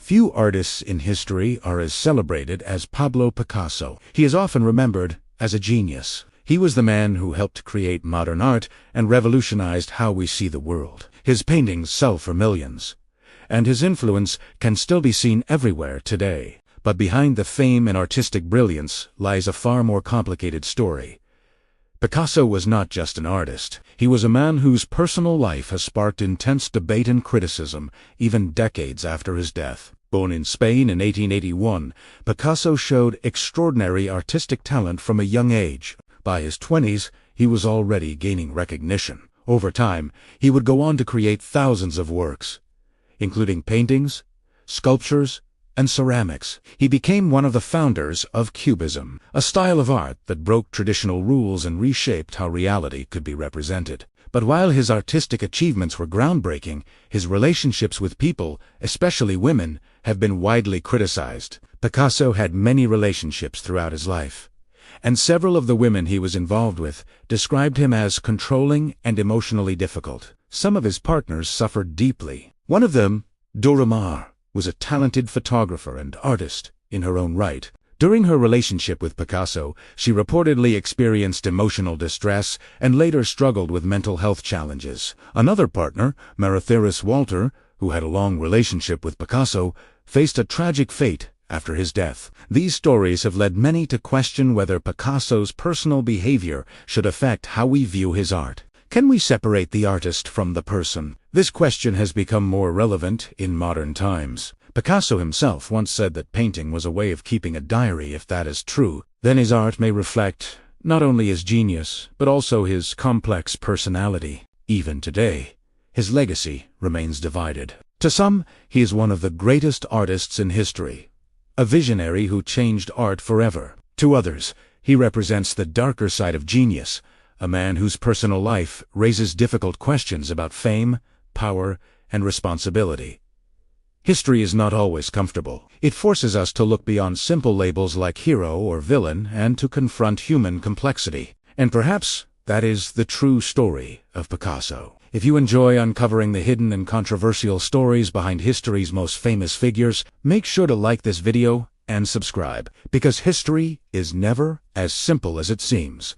Few artists in history are as celebrated as Pablo Picasso. He is often remembered as a genius. He was the man who helped create modern art and revolutionized how we see the world. His paintings sell for millions, and his influence can still be seen everywhere today. But behind the fame and artistic brilliance lies a far more complicated story. Picasso was not just an artist. He was a man whose personal life has sparked intense debate and criticism, even decades after his death. Born in Spain in 1881, Picasso showed extraordinary artistic talent from a young age. By his 20s, he was already gaining recognition. Over time, he would go on to create thousands of works, including paintings, sculptures, and ceramics. He became one of the founders of Cubism, a style of art that broke traditional rules and reshaped how reality could be represented. But while his artistic achievements were groundbreaking, his relationships with people, especially women, have been widely criticized. Picasso had many relationships throughout his life, and several of the women he was involved with described him as controlling and emotionally difficult. Some of his partners suffered deeply. One of them, Dora Maar, was a talented photographer and artist in her own right. During her relationship with Picasso, she reportedly experienced emotional distress and later struggled with mental health challenges. Another partner, Marathiris Walter, who had a long relationship with Picasso, faced a tragic fate after his death. These stories have led many to question whether Picasso's personal behavior should affect how we view his art. Can we separate the artist from the person? This question has become more relevant in modern times. Picasso himself once said that painting was a way of keeping a diary. If that is true, then his art may reflect not only his genius, but also his complex personality. Even today, his legacy remains divided. To some, he is one of the greatest artists in history, a visionary who changed art forever. To others, he represents the darker side of genius, a man whose personal life raises difficult questions about fame, power, and responsibility. History is not always comfortable. It forces us to look beyond simple labels like hero or villain and to confront human complexity. And perhaps that is the true story of Picasso. If you enjoy uncovering the hidden and controversial stories behind history's most famous figures, make sure to like this video and subscribe, because history is never as simple as it seems.